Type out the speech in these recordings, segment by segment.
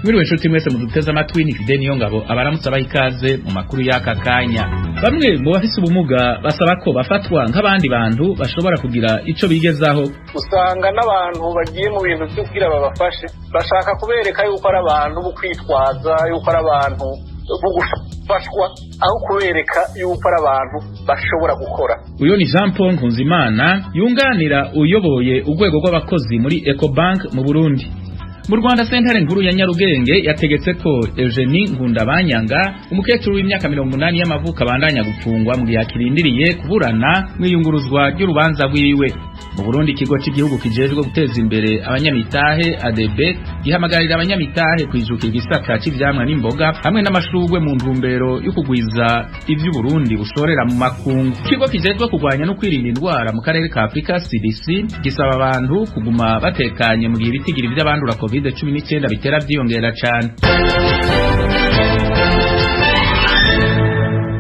Mwiriwe nshuti mwese muduteze amatwi ni Fideni Yongabo abaramutse abayikaze mu makuru y'aka kanya. Bamwe mu bafise ubumuga basaba ko bafatwa nk'abandi bantu bashobora kugira ico bigezaho. Usanga n'abantu bagiye mu bintu byo kugira babafashe bashaka kubereka yuko ari abantu bo kwitwaza, yuko ari abantu bo gufashwa, aho kubereka yuko ari abantu bashobora gukora. Uyo ni Jean Paul Nkunzimana yunganira uyoboye urwego rw'abakozi muri Ecobank mu Burundi. Mu Rwanda sentare nkuru ya Nyarugenge yategetse ko Eugenie Nkundabanyanga umukecuru w'imyaka 80 y'amavuko abandanya gupfungwa mu gihe akirindiriye kuburana mwiyunguruzwa ry'urubanza rwiwe. Mu Burundi ikigo cy'igihugu kijejwe guteza imbere abanyamitahe ADB gihamagarira abanyamitahe kwijukira igisata cy'ivyamwa n'imboga hamwe n'amashurwe mu ntumbero yo kugwiza ivyo Burundi bushorera mu makungu. Ikigo kijejwe kugwanya no kwirinda indwara mu karere ka Afrika CDC gisaba abantu kuguma batekanye mu gihe ibitigiri by'abandura COVID-19 bitera byiyongera cyane.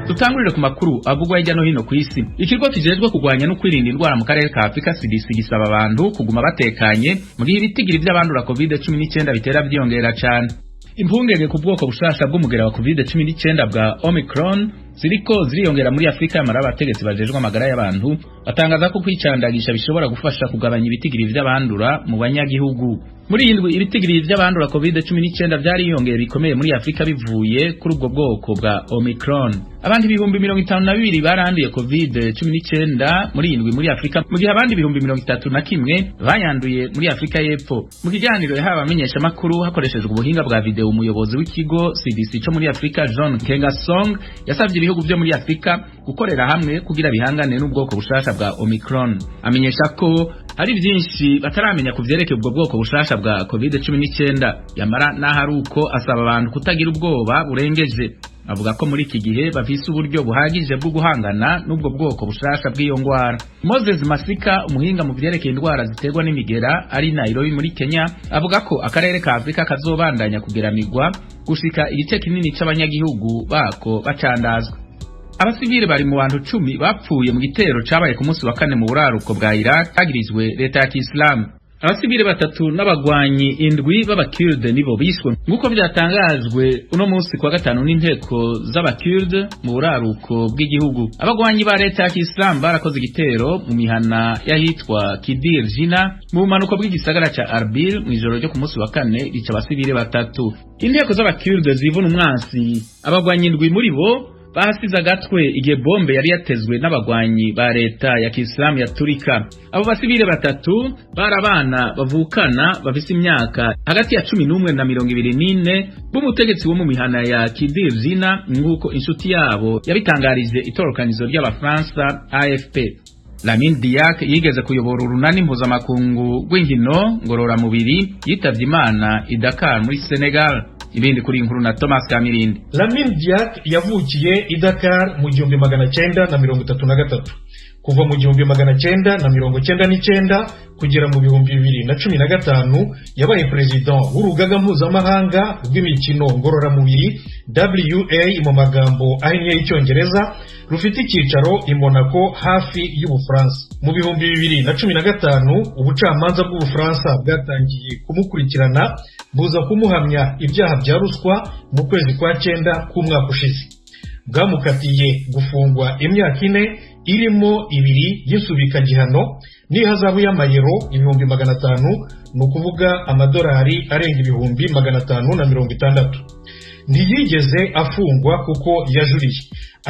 Tutangurire ku makuru avugwa hirya no hino ku isi. Ikigo kijejwe kugwanya no kwirinda indwara mu karere ka Afrika CDC gisaba abantu kuguma batekanye mu gihe ibitigiri by'abandura COVID-19 bitera byiyongera cyane. Impungenge ku bwoko bushasha bw'umugera wa COVID-19 bwa Omicron ziriko ziriyongera muri Afrika y'amara abategetsi bajejwe amagara y'abantu batangaza ko kwicandagisha bishobora gufasha kugabanya ibitigiri by'abandura mu banyagihugu. Muri indwi ibitigiri by'abandura COVID-19 byariyongera bikomeye muri Afrika bivuye kuri ubwo bwoko bwa Omicron. Abandi 52 baranduye COVID-19 muri indwi muri Afrika mu gihe abandi 31 bayanduye muri Afrika y'Epfo. Mu kiganiro yahawe amenyesha makuru hakoreshejwe ubuhinga bwa video umuyobozi w'ikigo CDC cyo muri Afrika John Nkengasong yasavye ibihugu byo muri Afrika gukorera hamwe kugira bihangane n'ubwoko bushasha bwa Omicron. Amenyesha ko hari byinshi bataramenya kuvyerekeye ubwo bwoko bushasha bwa COVID-19 yamara naharuko asaba abantu kutagira ubwoba burengeje. Avuga ko muri iki gihe bafise uburyo buhagije bwo guhangana n'ubwo bwoko bushasha bw'iyo ngwara. Moses Masika umuhinga mu vyerekeye indwara ziterwa n'imigera ari Nairobi muri Kenya avuga ko akarere ka Afrika kazobandanya kugeramigwa gushika igice kinini c'abanyagihugu bako bacandazwa. Abasivile bari mu bantu 10 bapfuye mu gitero cabaye ku munsi wa kane mu buraruko bwa Iraq agirizwe leta ya Islam. Abasivile 3 n'abagwanyi 7 b'abakurde nibo bishwe nguko byatangajwe uno munsi kwa gatanu n'inteko z'abakurde mu buraruko bw'igihugu. Abagwanyi ba leta ya Islam barakoze igitero mu mihana yahitwa Kidir Jina mu manuko bw'igisagara ca Arbil mu ijoro ryo ku munsi wa kane rica abasivile 3. Inteko z'abakurde zivuna umwansi abagwanyi 7 muri bo bahasize agatwe igihe bombe yari yatezwe n'abagwanyi ba leta ya Islam ya Turika. Abo basivile 3 barabana bavukana bafise imyaka hagati ya 11 na 24 b'umutegetsi wo mu mihana ya Kidir Zina nguko inshuti yabo yabitangarije itorokanizo ry'Abafaransa AFP. Lamine Diack yigeze kuyobora urunani mpuzamakungu rw'inkino ngororamubiri yitavye Imana i Dakar muri Senegal. Ibindi kuri inkuru na Thomas Kamirindi. Lamine Diack yavukiye i Dakar mu 1933 kuva mu 1999 kugera mu 2015 yabaye president w'urugaga mpuzamahanga rw'imikino ngororamubiri WA mu magambo ahinnye y'icyongereza rufite icyicaro i Monaco hafi y'Ubufaransa. Mu 2015 ubucamanza bw'Ubufaransa bwatangiye kumukurikirana buza kumuhamya ibyaha bya ruswa mu kwezi kwa 9 k'umwaka ushize. Bwamukatiye gufungwa imyaka 4 irimo 2 y'isubika gihano n'ihazabu y'amayero 500,000 no kuvuga amadolari arenga 560. Ntiyigeze afungwa kuko yajuriye,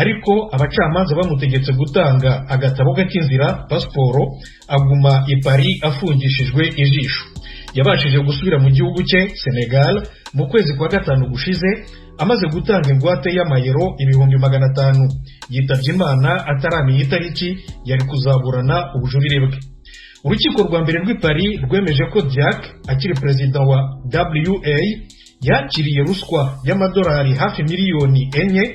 ariko abacamanza bamutegetse gutanga agatabo k'inzira pasiporo aguma i Paris afungishijwe ijisho. Yabashije gusubira mu gihugu cye Senegal mu kwezi kwa 5 gushize amaze gutanga ingwate y'amayero 500,000. Yitavye Imana ataramenya itariki yari kuzaburana ubujurire bwe. Urukiko rwa mbere rw'i Paris rwemeje ko Diack akiri president wa WA yakiriye ruswa y'amadolari hafi miliyoni 4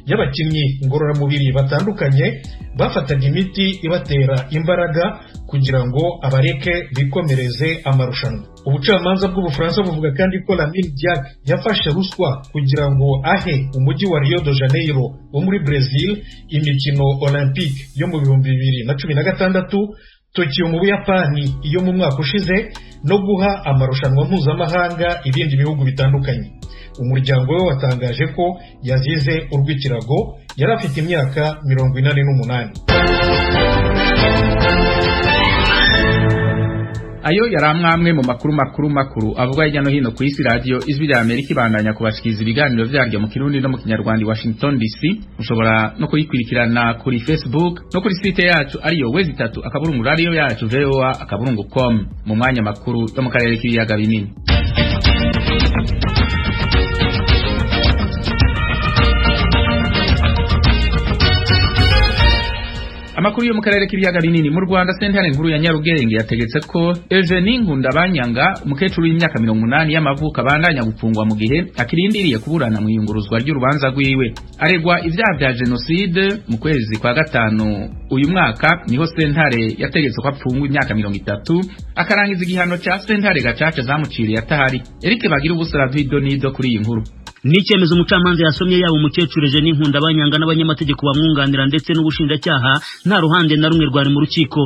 y'abakinnyi ngororamubiri batandukanye bafataga imiti ibatera imbaraga kugira ngo abareke bikomereze amarushanwa. Ubucamanza bw'Ubufaransa buvuga kandi ko Lamine Diack yafashe ruswa kugira ngo ahe umujyi wa Rio de Janeiro wo muri Brazil imikino Olympique yo mu 2016 Tokyo mu Buyapani iyo mu mwaka ushize no guha amarushanwa mpuzamahanga ibindi bihugu bitandukanye. Umuryango we watangaje ko yazize urw'ikirago yari afite imyaka 48. Ayo yaramwamwe mu makuru avuga hirya no hino ku isi. Radio Ijwi rya Amerika ibandanya kubashikiza ibiganiro vyaryo mu Kirundi no mu Kinyarwanda Washington DC. Ushobora no kuyikurikirana kuri Facebook no kuri site yacu ariyo wezi3 radio yacu voa.com. Mu mwanya makuru yo mu karere k'ibiyaga binini. Amakuru yo mu karere k'ibiyaga binini. Mu Rwanda sentare nkuru ya Nyarugenge yategetse ko Eugenie Nkundabanyanga umukecuru w'imyaka 80 y'amavuko abandanya gupfungwa mu gihe akirindiriye kuburana mu yunguruzwa ry'urubanza rwiwe. Aregwa ivyaha vya genocide. Mu kwezi kwa gatanu uyu mwaka niho sentare yategetse ko apfungwa imyaka 30 akarangiza igihano ca sentare gacaca zamuciriye atahari. Eric Bagira ubusara Donido kuri iyi nkuru. Ni icyemezo umucamanza yasomye yaba umukecuru Eugenie Nkundabanyanga n'abanyamategeko bamwunganira ndetse n'ubushinjacyaha nta ruhande na rumwe rwari mu rukiko.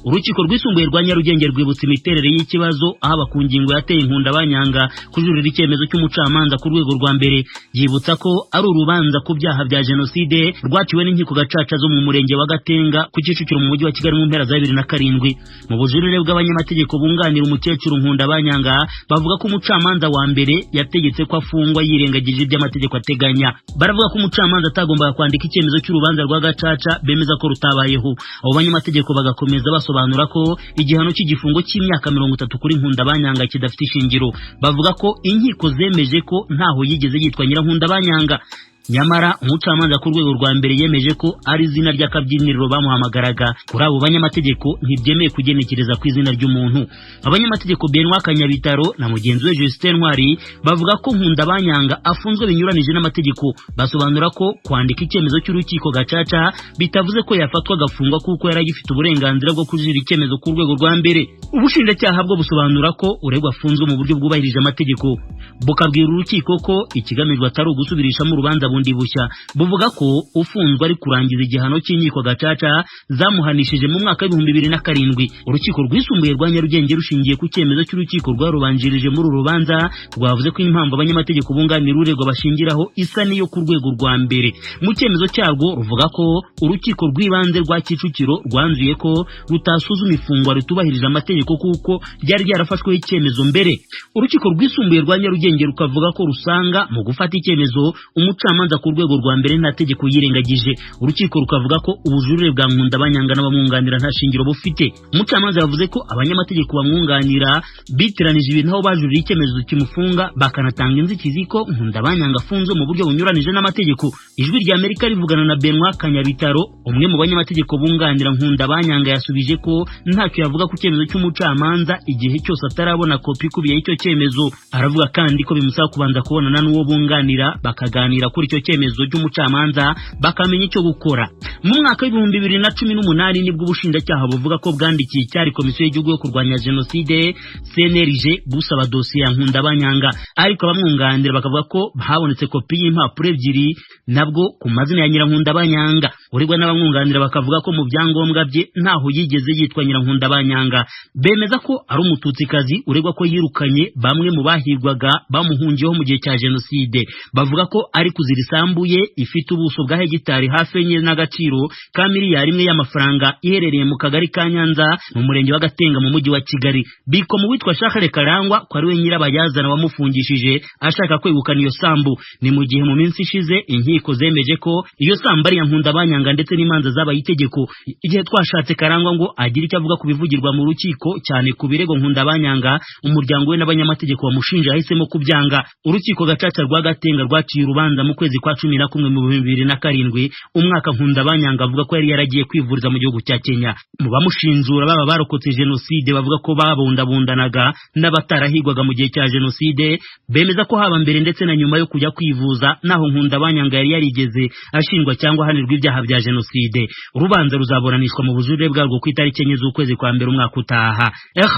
Urukiko rwisumbuye rwa Nyarugenge rwibutsa imiterere y'ikibazo ahaba ku ngingo yateye Nkundabanyanga kujurira icyemezo cy'umucamanza ku rwego rwa mbere. Yibutsa ko ari urubanza ku byaha bya genocide rwaciwe n'inkiko gacaca zo mu murenge wa Gatenga ku Kicukiro mu mujyi wa Kigali mu mpera za 2007. Mu bujurire bw'abanyamategeko bunganira umukecuru Nkundabanyanga bavuga ko umucamanza wa mbere yategetse ko afungwa yirengagije iby'amategeko ateganya. Baravuga ko umucamanza atagombaga kwandika icyemezo cy'urubanza rwa gacaca bemeza ko rutabayeho. Abo banyamategeko bagakomeza basobanura ko igihano cy'igifungo cy'imyaka 30 kuri Nkundabanyanga kidafite ishingiro. Bavuga ko inkiko zemeje ko ntaho yigeze yitwa Nkundabanyanga. Nyamara umucamanza ku rwego rwa mbere yemeje ko ari izina ry'akabyiniriro bamuhamagaraga. Kuri abo banyamategeko ntibyemeye kugenekereza ku izina ry'umuntu. Abanyamategeko Benoît Kanyabitaro na mugenzi we Justin Ntwari bavuga ko Nkundabanyanga afunzwe binyuranije n'amategeko. Basobanura ko kwandika icyemezo cy'urukiko gacaca bitavuze ko yafatwa agafungwa kuko yari agifite uburenganzira bwo kujurira icyemezo ku rwego rwa mbere. Ubushinjacyaha bwo busobanura ko uregwa afunzwe mu buryo bwubahirije amategeko. Bukabwira urukiko ko ikigamijwe atari ugusubirishamo urubanza bundi bushya. Buvuga ko ufunzwe ari kurangiza igihano cy'inkiko gacaca zamuhanishije mu mwaka wa 2007. Urukiko rwisumbuye rwa Nyarugenge rushingiye ku cyemezo cy'urukiko rwarubanjirije muri uru rubanza rwavuze ko impamvu abanyamategeko bunganira uregwa bashingiraho isa niyo ku rwego rwa mbere. Mu cyemezo cyarwo ruvuga ko urukiko rw'ibanze rwa Kicukiro rwanzuye ko rutasuzuma ifungwa ritubahirije amategeko kuko ryari ryarafashweho icyemezo mbere. Urukiko rwisumbuye rwa Nyarugenge rukavuga ko rusanga mu gufata icyemezo umucamanza ku rwego rwa mbere nta tegeko yirengagije. Urukiko rukavuga ko ubujurire bwa Nkundabanyanga n'abamwunganira nta shingiro bufite. Umucamanza yavuze ko abanyamategeko bamwunganira bitiranije ibintu aho bajurira icyemezo kimufunga bakanatanga inzitizi ko Nkundabanyanga afunzwe mu buryo bunyuranije n'amategeko. Ijwi rya Amerika rivugana na Benoît Kanyabitaro umwe mu banyamategeko bunganira Nkundabanyanga yasubije ko ntacyo yavuga ku cyemezo cy'umucamanza igihe cyose atarabona kopi kubiye icyo cyemezo. Aravuga kandi ko bimusaba kubanza kubonana n'uwo bunganira bakaganira kuri icyo cyemezo cy'umucamanza bakamenya icyo gukora. Mu mwaka wa 2018 nibwo ubushinjacyaha buvuga ko bwandikiye icyari komisiyo y'igihugu yo kurwanya genocide CNLG busaba dosiye ya Nkundabanyanga, ariko abamwunganira bakavuga ko habonetse kopi y'impapuro ebyiri nabwo ku mazina ya Nkundabanyanga. Uregwa n'abamwunganira bakavuga ko mu byangombwa bye ntaho yigeze yitwa Nkundabanyanga. Bemeza ko ari umututsikazi uregwa ko yirukanye bamwe mu bahirwaga bamuhungiyeho mu gihe cya genocide. Bavuga ko ari kuzira isambuye ifite ubuso bwa hegitari hafi enye n'agaciro ka miliyari imwe y'amafaranga iherereye mu kagari ka Nyanza mu murenge wa Gatenga mu mujyi wa Kigali. Biko mu witwa Charles Karangwa ko ari we nyirabayazana wamufungishije ashaka kwegukana iyo sambu. Ni mu gihe mu minsi ishize inkiko zemeje ko iyo sambu ari ya Nkundabanyanga ndetse n'imanza zabaye itegeko. Igihe twashatse Karangwa ngo agire icyo avuga kubivugirwa mu rukiko cyane ku birego Nkundabanyanga, umuryango we n'abanyamategeko bamushinja yahisemo kubyanga. Urukiko gacaca rwa Gatenga rwaciye urubanza mu kwezi kwa 11 mu 2007 umwaka Nkundabanyanga avuga ko yari yaragiye kwivuriza mu gihugu cya Kenya. Mu bamushinjura baba barokotse genocide bavuga ko babundabundanaga n'abatarahigwaga mu gihe cya genocide. Bemeza ko haba mbere ndetse na nyuma yo kujya kwivuza naho Nkundabanyanga yari yarigeze ashinjwa cyangwa hanirwa ibyaha bya genocide. Urubanza ruzaburanishwa mu bujurire bwarwo ku itariki 9 z'ukwezi kwa mbere umwaka utaha.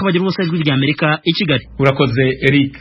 Bagira ubusajwi rya Amerika i Kigali. Urakoze Eric.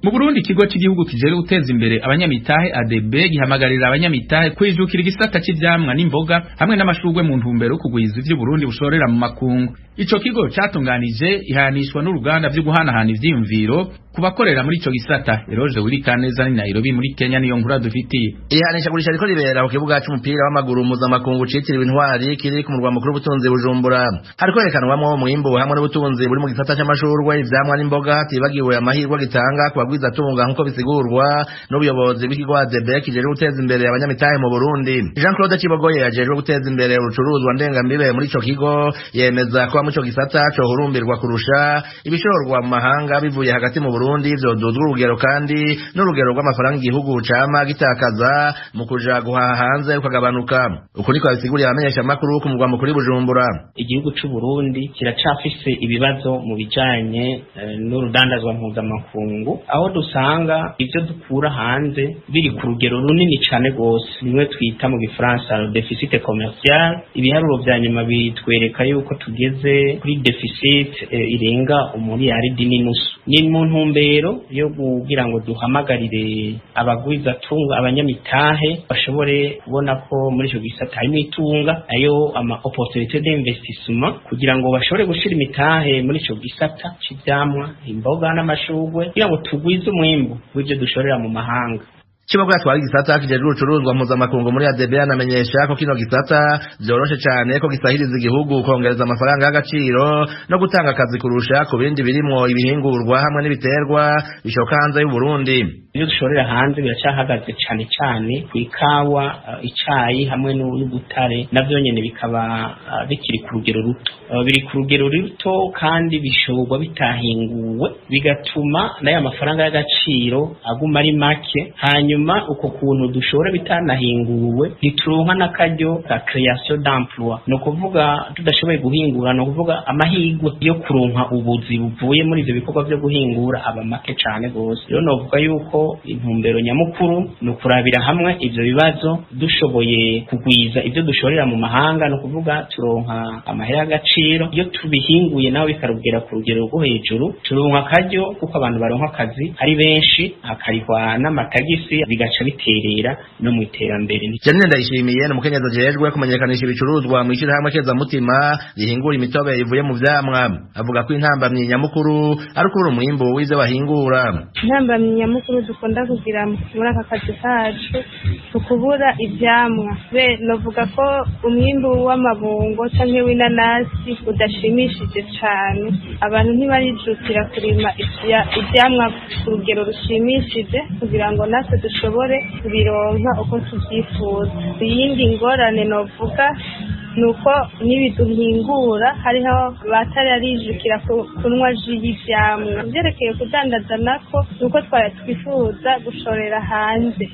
Mu Burundi ikigo cy'igihugu kijejwe guteza imbere abanyamitahe ADB gihamagarira abanyamitahe kwijukira igisata cy'ivyamwa n'imboga hamwe n'amashurwe mu ntumbero kugwiza ivyo Burundi bushorera mu makungu. Ico kigo catunganije ihanishwa n'uruganda vyo guhanahana ivyiyumviro kubakorera muri ico gisata. Eroje Wirikaneza ni Nairobi muri Kenya niyo nkuru dufitiye. Ihanisha gurisha riko ribera ku kibuga c'umupira w'amaguru mpuzamakungu citiriwe Intwari kiri ku murwa mukuru w'ubutunzi Bujumbura. Hariko herekanwamwo umwimbu hamwe n'ubutunzi buri mu gisata c'amashurwe, ivyamwa n'imboga hatibagiwe amahirwe gitanga kubagwiza tunga nkuko bisigurwa n'ubuyobozi bw'ikigo ADB kijejwe guteza imbere abanyamitahe mu Burundi. Jean-Claude Kibogoye yajejwe guteza imbere urucuruzwa ndengambibe muri ico kigo yemeza ko mu ico gisata co hurumbirwa kurusha ibishorwa mu mahanga bivuye hagati mu Burundi vyoduzwa urugero kandi n'urugero rw'amafaranga igihugu cama gitakaza mu kuja guhaha hanze ukagabanuka. Uko niko bisiguriye abamenyesha makuru ku murwa mukuru Bujumbura. Igihugu c'u Burundi kiracafise ibibazo mu bijanye n'urudandazwa mpuzamakungu, aho dusanga ivyo dukura hanze biri ku rugero runini cane gose, nimwe twita mu Gifaransa deficit commercial. Ibiharuro vya nyuma bitwereka yuko tugeze kuri deficit irenga umuriyaridi n'inusu. Ni mu ntumbero yo kugira ngo duhamagarire abagwiza tunga abanyamitahe bashobore kubona ko muri ico gisata harimo itunga ayo ama opportunité d'investissement kugira ngo bashobore gushira imitahe muri ico gisata c'ivyamwa, imboga n'amashurwe kugira ngo tugwize umwimbu w'ivyo dushorera mu mahanga. Kibogoye atwara igisata kijejwe urucuruzwa mpuzamakungu muri ADB anamenyesha ko kino gisata vyoroshe cane ko gisahiriza igihugu kongereza amafaranga y'agaciro no gutanga akazi kurusha ku bindi birimwo ibihingurwa hamwe n'ibiterwa bishoka hanze y'u Burundi. Iyo dushorera hanze biracahagaze cane cane kw'ikawa, icayi hamwe n'ubutare navyo nyene bikaba bikiri ku rugero ruto. Biri ku rugero ruto kandi bishorwa bitahinguwe bigatuma nayo amafaranga y'agaciro aguma ari make. Hanyuma uko kuntu dushora bitanahinguwe ntituronka n'akaryo ka création d'emploi, no kuvuga tudashoboye guhingura, no kuvuga amahirwe yo kuronka ubuzi buvuye muri ivyo bikorwa vyo guhingura aba make cane gose. Rero novuga yuko intumbero nyamukuru no kurabira hamwe ivyo bibazo dushoboye kugwiza ivyo dushorera mu mahanga, no kuvuga turonka amahera y'agaciro iyo tubihinguye naho bikarugera ku rugero rwo hejuru, turonka akaryo kuko abantu baronka akazi ari benshi, hakarihwa n'amatagisi bigaca biterera no mu iterambere. Janine Ndayishimiye no mukenyeza jejwe kumenyekanisha ibicuruzwa mu ishirahamwe Keza Mutima rihingura imitobe ivuye mu vyamwa. Avuga ko intambamyi nyamukuru ari kubura umwimbo w'ivyo bahingura. Intambamyi nyamukuru dukunda kugira muri aka kazi kacu tukubura ivyamwa. Novuga ko umwimbo w'amabungo canke w'inanasi udashimishije cane, abantu ntibarijukira kurima ivyamwa ku rugero rushimishije kugira ngo natwe dushobore kubironka uko tuvyifuza. Iyindi ngorane novuga nuko nibiduhingura hariho batararijukira kunwa ji y'ivyamwa. Vyerekeye kudandaza nako nuko twifuza gushorera hanze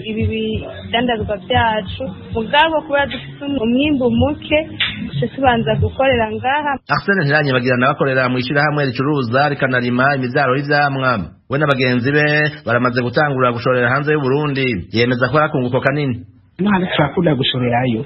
ibi bidandazwa vyacu, mugabo kubera dufite umwimbu muke tubanza gukorera ngaha. Arsene Ntiranyibagira bakorera mu ishirahamwe ricuruza rikanarima imivyaro y'ivyamwa. We n'abagenzi be baramaze gutangura gushorera hanze y'u Burundi, yemeza ko akunguko kanini. Nahandi turakunda gushorerayo,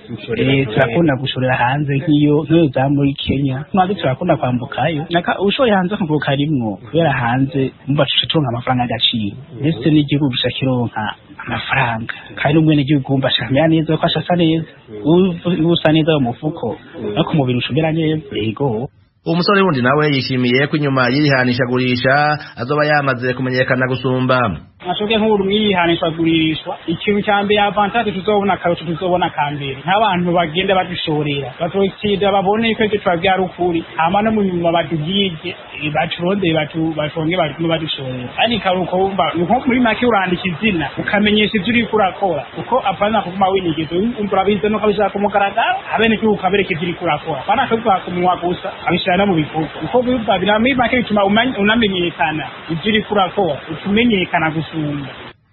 turakunda gushorera hanze nk'iyo za muri Kenya, nahandi turakunda kwambukayo. Ushoye hanze kumbuka rimwo kubera hanze mba turonka amafaranga y'agaciro, ndetse n'igihugu gishakironka amafaranga kandi umwe n'igihugu mbashamya neza ko ashasa neza, ubusa neza mu mufuko no ku mubiri ushobera neza. Yego umusore wundi nawe yishimiye ko inyuma y'irihanisha gurisha azoba yamaze kumenyekana gusumba. Nashoke nk'uru mwihanisha gurishwa ikintu cyambere avantage tuzobona karoti tuzobona kambere nk'abantu bagenda badushorera batokida babone ko icyo twabyara ukuri hama no mu nyuma badugije bacuronde batonge badushorera ani karuko umba nko muri make urandika izina ukamenyesha ibyo uri kurakora uko apana kuguma winigeze urabize no kabishaka kumugaragara abene cyo ukabereke ibyo uri kurakora bana kavuga kumwa gusa abishana mu bifuko uko biba muri make bituma unamenyekana ibyo uri kurakora utumenyekana gusa.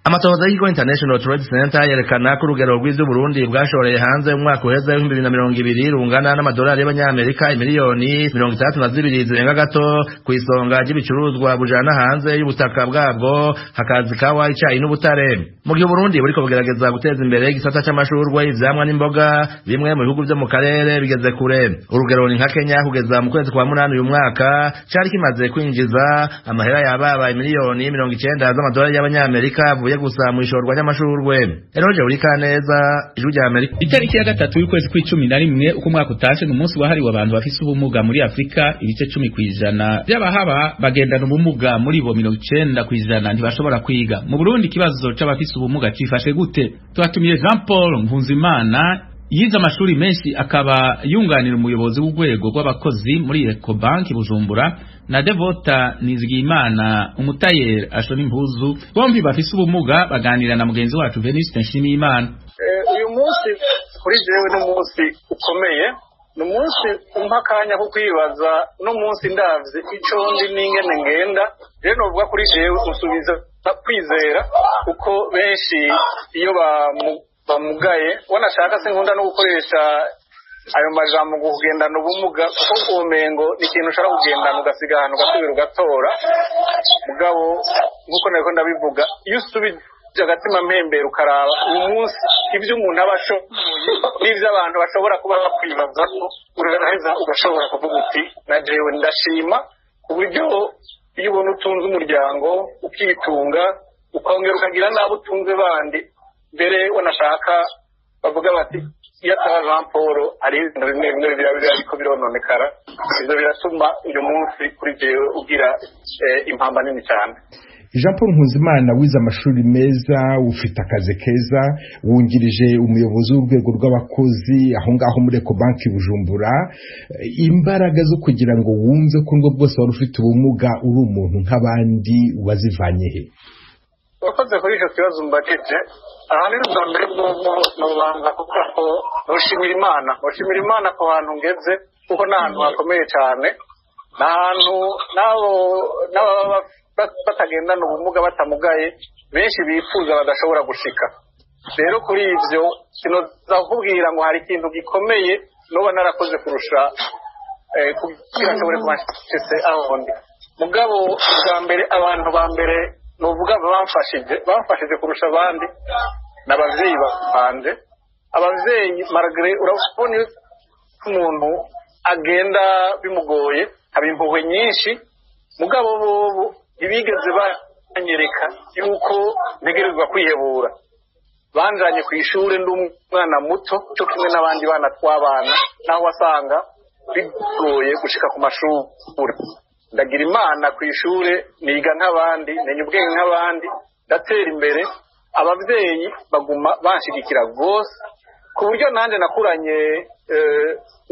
amatohoza y'ikigo International Trade Center yerekana ko urugero rw'ivyo Burundi bwashoreye hanze mu mwaka uheze wa 2020 rungana n'amadolari y'abanyamerika miliyoni 32 zirenga gato ku isonga ry'ibicuruzwa bujana hanze y'ubutaka bwabwo hakazi kawa icayi n'ubutare. Mu gihe Burundi buriko bugerageza guteza imbere igisata c'amashurwe ivyamwa n'imboga bimwe mu bihugu vyo mu karere bigeze kure. Urugero ni nka Kenya kugeza mu kwezi kwa 8 uyu mwaka cari kimaze kwinjiza amahera yababa miliyoni 90 z'amadolari y'abanyamerika avuye gusa mu ishorwa ry'amashurwe. Eroje urika neza ijwi rya Amerika. Itariki ya 3 y'ukwezi kwa 11 uko mwaka utashe n'umunsi wahariwe abantu bafise ubumuga muri Afrika, ibice 10% by'abahaba bagendana ubumuga, muri bo 90% ntibashobora kwiga. Mu Burundi ikibazo c'abafise ubumuga cifashe gute? Twatumiye Jean Paul Nkunzimana yize amashuri menshi akaba yunganira umuyobozi w'urwego rw'abakozi muri Ecobank Bujumbura, na Devota Nizigimana umutayeri ashona impuzu, bombi bafise ubumuga baganira na mugenzi wacu Veniste Nshimiyimana. Uyu munsi kuri jewe n'umunsi ukomeye, n'umunsi umpa akanya ko kwibaza, n'umunsi ndavye ico ndi n'ingene ngenda. Rero novuga kuri jewe usubiza kwizera, kuko benshi iyo bamugaye wanashaka sinkunda no gukoresha ayo majambo ngo kugendana ubumuga, kuko umengo ni ikintu ushaka kugendana ugasiga ahantu ugasubira ugatora. Mugabo nkuko nariko ndabivuga, iyo usubije agatima mpembera ukaraba uyu munsi ibyo umuntu aba ashoboye n'ivyo abantu bashobora kuba bakwibaza ko uraheza ugashobora kuvuga uti na jewe ndashima, ku buryo iyo ubona utunze umuryango ukitunga ukongera ukagira n'abo utunze bandi, mbere wanashaka bavuga bati iyo ataba Jean Paul ari ibintu bimwe biriko birononekara. Ivyo biratuma uyu munsi kuri jewe ugira impamba nini cyane. Jean Paul Nkunzimana wize amashuri meza, ufite akazi keza, wungirije umuyobozi w'urwego rw'abakozi aho ngaho muri Ecobank Bujumbura. Imbaraga zo kugira ngo wumve ko ngo bwose wari ufite ubumuga uri umuntu nk'abandi wazivanye he? Wakoze kuri icyo kibazo mbajije. Ahanini ubwa mbere nubanza kuko noshimira Imana ko hantu ngeze, kuko n'ahantu hakomeye cyane, n'ahantu n'ababa batagendana ubumuga batamugaye benshi bifuza badashobora gushika. Rero kuri ivyo sinoza kukubwira ngo hari ikintu gikomeye noba narakoze kurusha kugira nshobore kubashitse aho ndi. Mugabo bwa mbere abantu ba mbere novuga bamfashije kurusha abandi n'abavyeyi banje. Abavyeyi maragre urabona umuntu agenda bimugoye, haba impuhwe nyinshi, mugabo bobo ntibigeze banyereka yuko ntegerezwa kwihebura. Banjanye ku ishure ndi umwana muto cyo kimwe n'abandi bana twabana, naho wasanga bigoye gushika ku mashuri. Ndagira Imana ku ishure niga nk'abandi, menya ubwenge nk'abandi, ndatera imbere. Abavyeyi baguma banshigikira rwose, ku buryo nanje nakuranye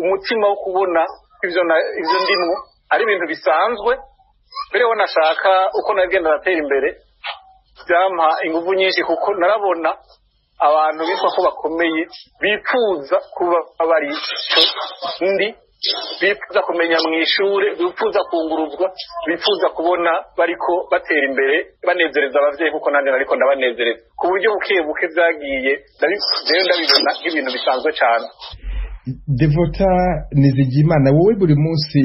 umutima wo kubona ivyo ndimwo ari ibintu bisanzwe. Mbere wanashaka uko nagenda natera imbere byampa ingufu nyinshi, kuko narabona abantu bitwa ko bakomeye bifuza kuba bari ndi, bifuza kumenya mu ishure, bifuza kunguruzwa, bifuza kubona bariko batera imbere banezereza abavyeyi, kuko nanjye nariko ndabanezereza. Ku buryo buke byagiye ndabibona nk'ibintu bisanzwe cyane. Devota Nizigimana, wowe buri munsi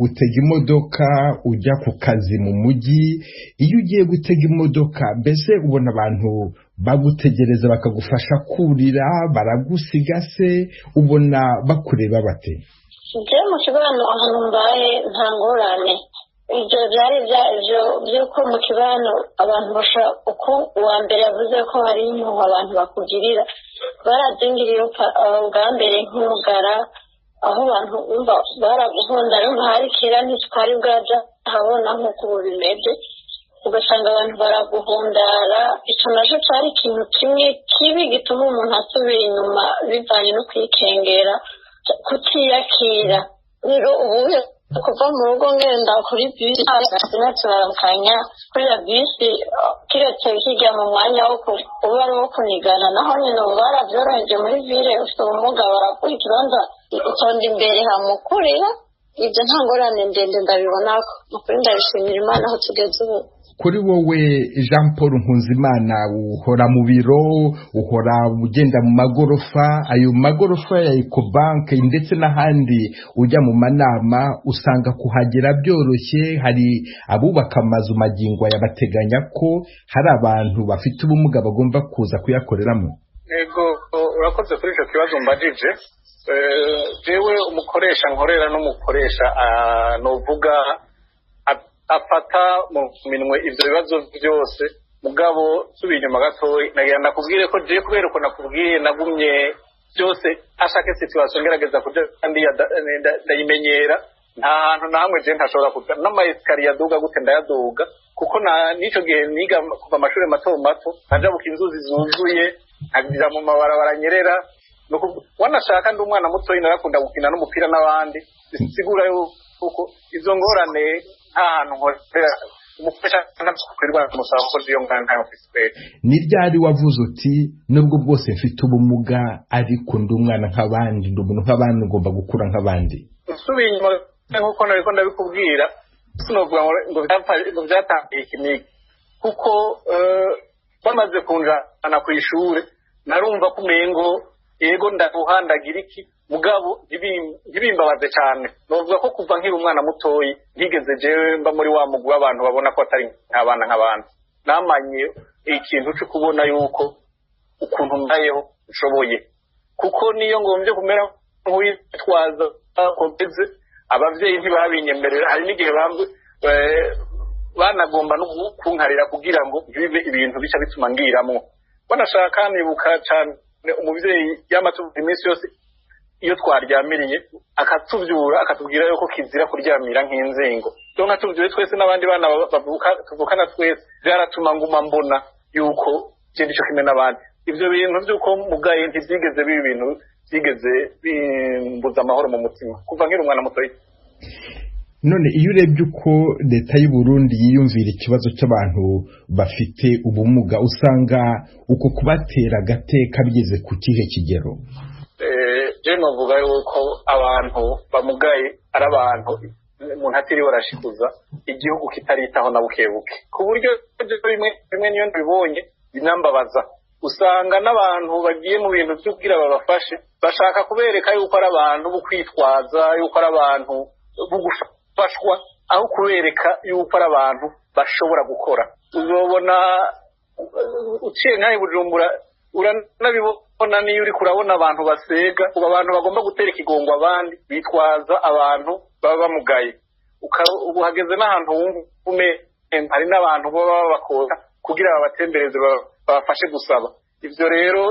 utega imodoka ujya ku kazi mu mujyi. Iyo ugiye gutega imodoka, mbese ubona abantu bagutegereza bakagufasha kurira, baragusiga se, ubona bakureba bate? Jewe mu kibano ahantu mbaye nta ngorane. Ibyo byari by'uko mu kibano abantu bashaka, uko uwa mbere yavuze ko hari impuhwe abantu bakugirira, baradingiriye ubwa mbere nk'umugara, aho abantu bumva baraguhonda, ariko hari kera ntitwari bwaja habona nk'uko ubu bimeze, ugasanga abantu baraguhondara. Icyo naco cari ikintu kimwe kibi gituma umuntu asubira inyuma bivanye no kwikengera, kutiyakira. Rero ubuye kuva mu rugo ngenda kuri bisi turaramukanya kuri ya bisi, kiretse kijya mu mwanya wo kuba ari wo kunigana, naho nyine ubu barabyoroheje muri vile. Ufite ubumuga baraguha ikibanza utonda imbere hamukurira, ibyo nta ngorane ndende ndabibonako nukuri ndabishimira Imana aho tugeze ubu. Kuri wowe Jean Paul Nkunzimana uhora mu biro, uhora ugenda mu magorofa, ayo magorofa ya Ecobank ndetse n'ahandi ujya mu manama usanga kuhagera byoroshye, hari abubaka amazu magingo yabateganya ko hari abantu bafite ubumuga bagomba kuza kuyakoreramo. Yego, urakoze kuri icyo kibazo mbajije. Jewe umukoresha nkorera n'umukoresha novuga afata mu minwe ivyo bibazo byose, mugabo subiye inyuma gatoyi nagira nakubwire ko je kubera uko nakubwiye nagumye byose ashaka situation ngerageza kuja kandi ndayimenyera, nta hantu na hamwe je ntashobora kuja n'amaeskariya yaduga gute ndayaduga, kuko nico gihe niga kuva amashuri mato mato najabuka inzuzi zuzuye nkagira mu mabarabara nyerera, wanashaka ndi umwana muto narakunda gukina n'umupira n'abandi, sigura yuko izo ngorane ahantu nkorera umufasha ntakwirwa musaba ko iyo ngana nta office. Ni ryari wavuze uti nubwo bwose mfite ubumuga ariko ndi umwana nk'abandi, ndi umuntu nk'abandi, ngomba gukura nk'abandi? Usubiye inyuma nkuko nariko ndabikubwira, sinovuga ngo byatangiye ikiniki, kuko bamaze kunjana ku ishure narumva ko umengo yego ndaguhandagira iki, mugabo ntibimbabaze cyane. Novuga ko kuva nkiri umwana mutoyi ntigeze jewe mba muri wa mugwi w'abantu babona ko atari nk'abana nk'abandi. Namanye ikintu cyo kubona yuko ukuntu mbayeho nshoboye, kuko niyo ngombye kumera nk'uwitwaza kompeze abavyeyi ntibabinyemerera. Hari n'igihe banagomba no kunkarira kugira ngo bibe ibintu bica bituma ngiramwo. Banashaka nibuka cyane umuvyeyi yamatuvuga iminsi yose iyo twaryamiriye akatuvyura akatubwira yuko kizira kuryamira nk'inzingo. Donka tuvyure twese n'abandi bana tuvukana twese, byaratuma nguma mbona yuko kindi cyo kimwe n'abandi. Ivyo bintu byuko mugaye ntibyigeze bibi bintu byigeze bimbuza amahoro mu mutima kuva nkiri umwana muto. None iyo urebye uko leta y'u Burundi yiyumvira ikibazo cy'abantu bafite ubumuga, usanga uko kubatera agateka bigeze ku kihe kigero? Je novuga yuko abantu bamugaye ari abantu umuntu atiriwe arashikuza igihugu kitaritaho na bukebuke, ku buryo bimwe niyo ndibonye binambabaza. Usanga n'abantu bagiye mu bintu by'ubwira babafashe bashaka kubereka yuko ari abantu bo kwitwaza, yuko ari abantu bo gufashwa, aho kubereka yuko ari abantu bashobora gukora. Uzobona uciye nk'aho i Bujumbura uranabibona niyo uri kurabona abantu basega, ubu abantu bagomba gutera ikigongo abandi bitwaza abantu baba bamugaye. Ubu hageze n'ahantu wumva hari n'abantu baba babakora kugira babatembereze babafashe gusaba. Ivyo rero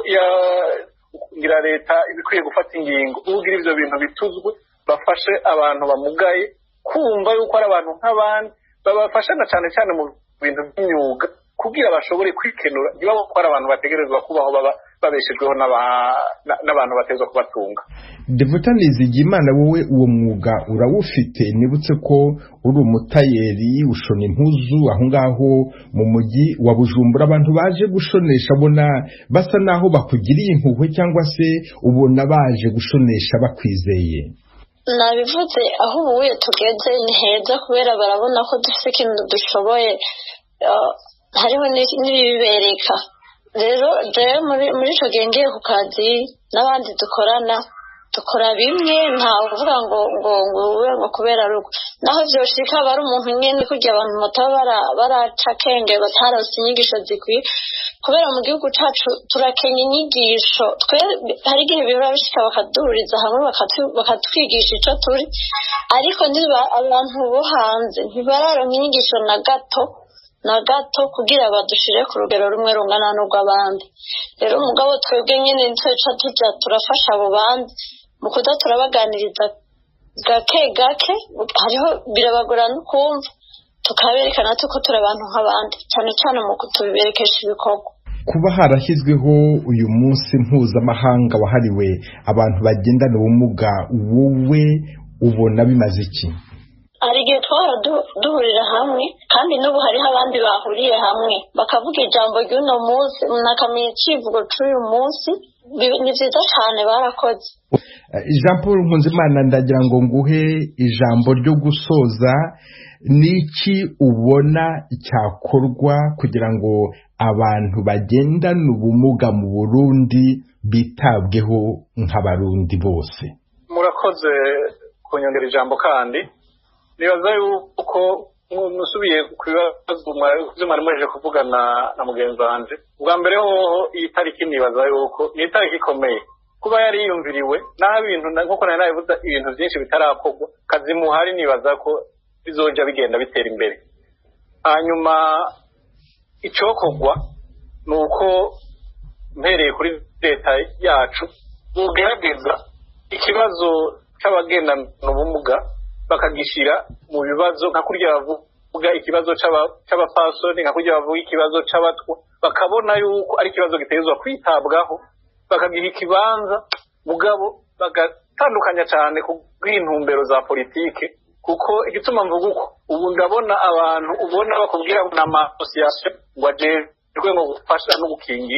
ngira leta ibikwiye gufata ingingo ugira ivyo bintu bituzwe, bafashe abantu bamugaye kumva yuko ari abantu nk'abandi, babafasha na cyane cyane mu bintu by'imyuga kugira bashobore kwikenura, niba ko ari abantu bategerezwa kubaho babeshejweho n'abantu batezwa kubatunga. Devota Nizigimana, wowe uwo mwuga urawufite? Nibutse ko uri umutayeri ushona impuzu aho ngaho mu mujyi wa Bujumbura. Abantu baje gushonesha bona basa naho bakugiriye impuhwe, cyangwa se ubona baje gushonesha bakwizeye? Nabivuze aho ubuye tugeze ni heza, kubera barabona ko dufite ikintu dushoboye, hariho n'ibibereka. Rero muri ico gihe ngiye ku kazi n'abandi dukorana dukora bimwe, nta uvuga ngo kubera rugo naho vyoshika bari umuntu nyene kugira abantu mutaba baraca kenge batarose inyigisho zikwiye, kubera mu gihugu cacu turakenya inyigisho. Twe hari igihe biba bishika bakaduhuriza hamwe bakatwigisha ico turi, ariko niba abantu bo hanze ntibararonka inyigisho na gato kugira badushire ku rugero rumwe rungana n'urw'abandi. Rero mugabo twebwe nyene ntitweca tujya turafasha abo bandi mu kuda turabaganiriza gake, hariho birabagora no kumva, tukaberekana ko turi abantu nk'abandi, cyane cyane mu kutubiberekesha ibikorwa. Kuba harashyizweho uyu munsi mpuzamahanga wahariwe abantu bagendana ubumuga, wowe ubona bimaze iki? Hari igihe twara duhurira hamwe, kandi n'ubu hariho abandi bahuriye hamwe bakavuga ijambo ry'uno munsi, nakamenya icivugo c'uyu munsi, ni vyiza cane barakoze. Jean Paul Nkunzimana, ndagira ngo nguhe ijambo ryo gusoza. Niki ubona cyakorwa kugira ngo abantu bagendana ubumuga mu Burundi bitabweho nk'abarundi bose? Murakoze kunyongera ijambo, kandi nibaza yuko musubiye ku bibazo mwari muheje kuvugana na mugenzi wanje. Ubwa mbere hoho iyi tariki nibaza yuko ni itariki ikomeye kuba yari yiyumviriwe, naho ibintu nkuko nari nabivuze ibintu byinshi bitarakorwa, kazi muhari nibaza ko bizoja bigenda bitera imbere. Hanyuma icokorwa nuko mpereye kuri leta yacu bugerageza ikibazo c'abagendana ubumuga bakagishira mu bibazo nka kurya bavuga ikibazo c'abapasoni, nka kurya bavuga ikibazo c'abatwa, bakabona yuko ari ikibazo gitezwa kwitabwaho, bakagiha ikibanza mugabo bagatandukanya cyane ku bw'intumbero za politike. Kuko igituma mvuga uko, ubu ndabona abantu ubona bakubwira na ma association ngo ajejwe ngo gufasha no gukingira